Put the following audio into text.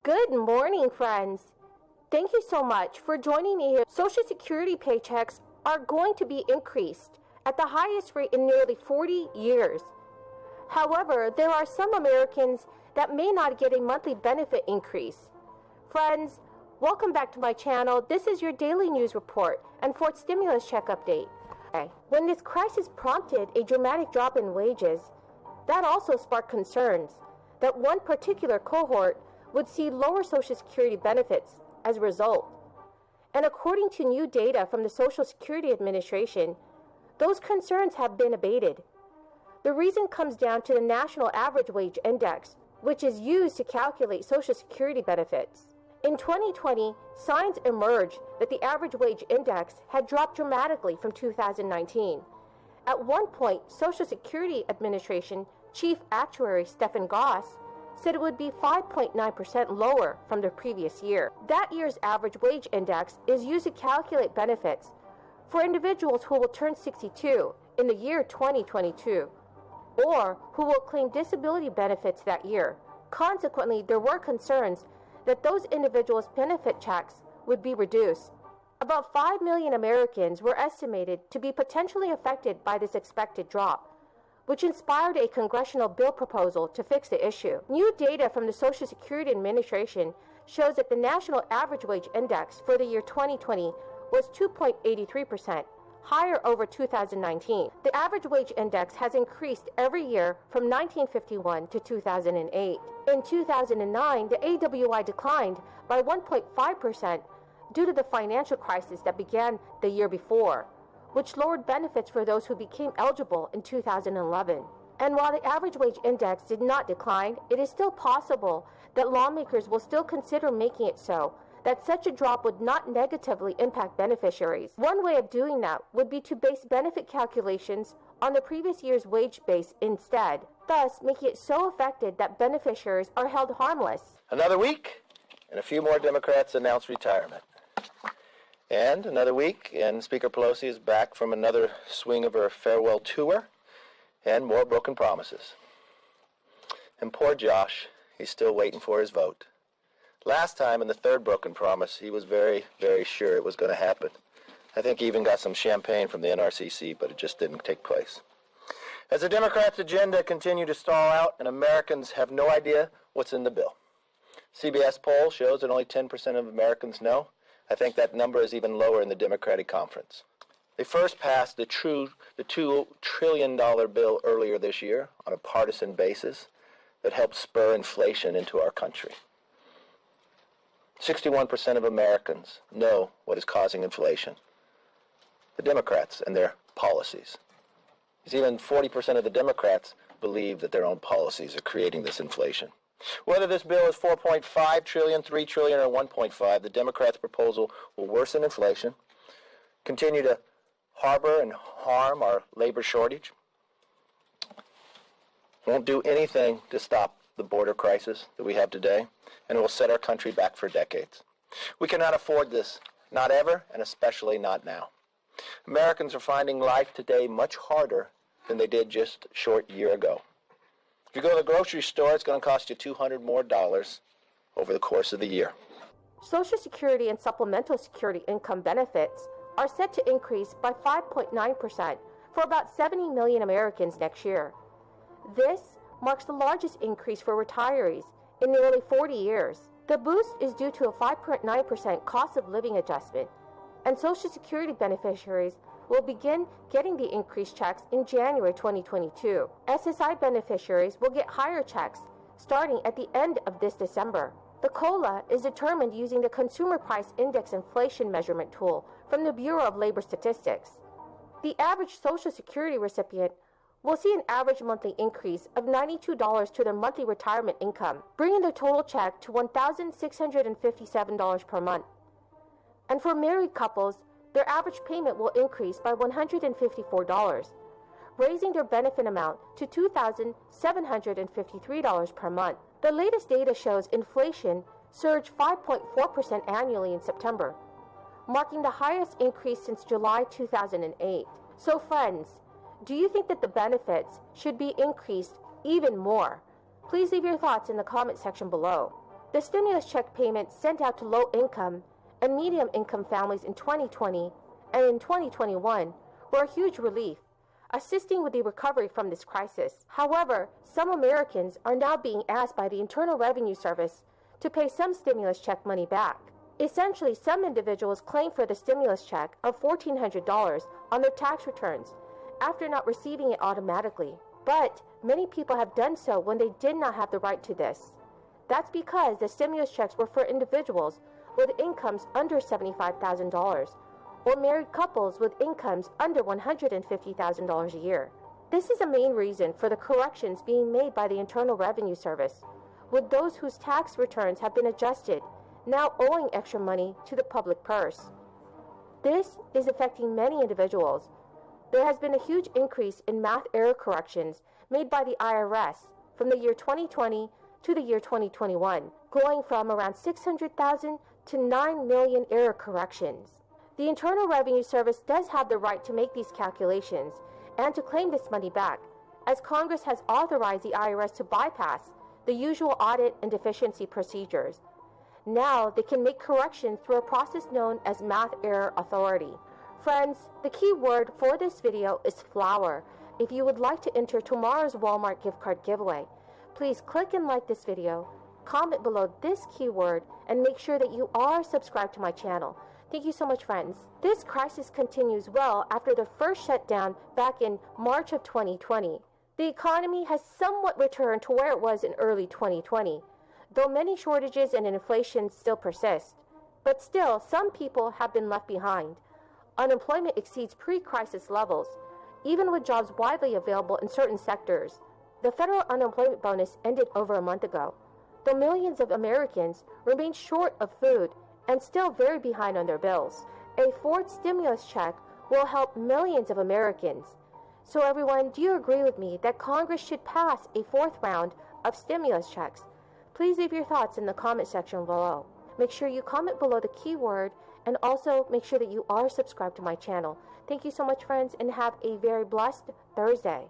Good morning, friends. Thank you so much for joining me here. Social Security paychecks are going to be increased at the highest rate in nearly 40 years. However, there are some Americans that may not get a monthly benefit increase. Friends, welcome back to my channel. This is your daily news report and fourth stimulus check update. When this crisis prompted a dramatic drop in wages, that also sparked concerns that one particular cohort would see lower Social Security benefits as a result. And according to new data from the Social Security Administration, those concerns have been abated. The reason comes down to the National Average Wage Index, which is used to calculate Social Security benefits. In 2020, signs emerged that the average wage index had dropped dramatically from 2019. At one point, Social Security Administration Chief Actuary Stephen Goss said it would be 5.9% lower from the previous year. That year's average wage index is used to calculate benefits for individuals who will turn 62 in the year 2022, or who will claim disability benefits that year. Consequently, there were concerns that those individuals' benefit checks would be reduced. About 5 million Americans were estimated to be potentially affected by this expected drop, which inspired a congressional bill proposal to fix the issue. New data from the Social Security Administration shows that the national average wage index for the year 2020 was 2.83%, higher over 2019. The average wage index has increased every year from 1951 to 2008. In 2009, the AWI declined by 1.5% due to the financial crisis that began the year before, which lowered benefits for those who became eligible in 2011. And while the average wage index did not decline, it is still possible that lawmakers will still consider making it so that such a drop would not negatively impact beneficiaries. One way of doing that would be to base benefit calculations on the previous year's wage base instead, thus making it so affected that beneficiaries are held harmless. Another week, and a few more Democrats announce retirement. And another week, and Speaker Pelosi is back from another swing of her farewell tour, and more broken promises. And poor Josh, he's still waiting for his vote. Last time, in the third broken promise, he was very, very sure it was going to happen. I think he even got some champagne from the NRCC, but it just didn't take place. As the Democrats' agenda continue to stall out, and Americans have no idea what's in the bill. CBS poll shows that only 10% of Americans know. I think that number is even lower in the Democratic conference. They first passed the $2 trillion bill earlier this year on a partisan basis that helped spur inflation into our country. 61% of Americans know what is causing inflation. The Democrats and their policies. Even 40% of the Democrats believe that their own policies are creating this inflation. Whether this bill is $4.5 trillion, $3 trillion, or $1.5, the Democrats' proposal will worsen inflation, continue to harbor and harm our labor shortage, won't do anything to stop the border crisis that we have today, and it will set our country back for decades. We cannot afford this, not ever, and especially not now. Americans are finding life today much harder than they did just a short year ago. If you go to the grocery store, it's going to cost you $200 more over the course of the year. Social Security and Supplemental Security income benefits are set to increase by 5.9% for about 70 million Americans next year. This marks the largest increase for retirees in nearly 40 years. The boost is due to a 5.9% cost of living adjustment, and Social Security beneficiaries will begin getting the increased checks in January 2022. SSI beneficiaries will get higher checks starting at the end of this December. The COLA is determined using the Consumer Price Index inflation measurement tool from the Bureau of Labor Statistics. The average Social Security recipient will see an average monthly increase of $92 to their monthly retirement income, bringing their total check to $1,657 per month. And for married couples, their average payment will increase by $154, raising their benefit amount to $2,753 per month. The latest data shows inflation surged 5.4% annually in September, marking the highest increase since July 2008. So friends, do you think that the benefits should be increased even more? Please leave your thoughts in the comment section below. The stimulus check payments sent out to low-income and medium-income families in 2020 and in 2021 were a huge relief, assisting with the recovery from this crisis. However, some Americans are now being asked by the Internal Revenue Service to pay some stimulus check money back. Essentially, some individuals claim for the stimulus check of $1,400 on their tax returns after not receiving it automatically. But many people have done so when they did not have the right to this. That's because the stimulus checks were for individuals with incomes under $75,000 or married couples with incomes under $150,000 a year. This is a main reason for the corrections being made by the Internal Revenue Service, with those whose tax returns have been adjusted now owing extra money to the public purse. This is affecting many individuals. There has been a huge increase in math error corrections made by the IRS from the year 2020 to the year 2021, going from around 600,000 to 9 million error corrections. The Internal Revenue Service does have the right to make these calculations and to claim this money back, as Congress has authorized the IRS to bypass the usual audit and deficiency procedures. Now they can make corrections through a process known as Math Error Authority. Friends, the key word for this video is flour. If you would like to enter tomorrow's Walmart gift card giveaway, please click and like this video, comment below this keyword, and make sure that you are subscribed to my channel. Thank you so much, friends. This crisis continues well after the first shutdown back in March of 2020. The economy has somewhat returned to where it was in early 2020, though many shortages and inflation still persist. But still, some people have been left behind. Unemployment exceeds pre-crisis levels, even with jobs widely available in certain sectors. The federal unemployment bonus ended over a month ago, though millions of Americans remain short of food and still very behind on their bills. A fourth stimulus check will help millions of Americans. So everyone, do you agree with me that Congress should pass a fourth round of stimulus checks? Please leave your thoughts in the comment section below. Make sure you comment below the keyword, and also make sure that you are subscribed to my channel. Thank you so much, friends, and have a very blessed Thursday.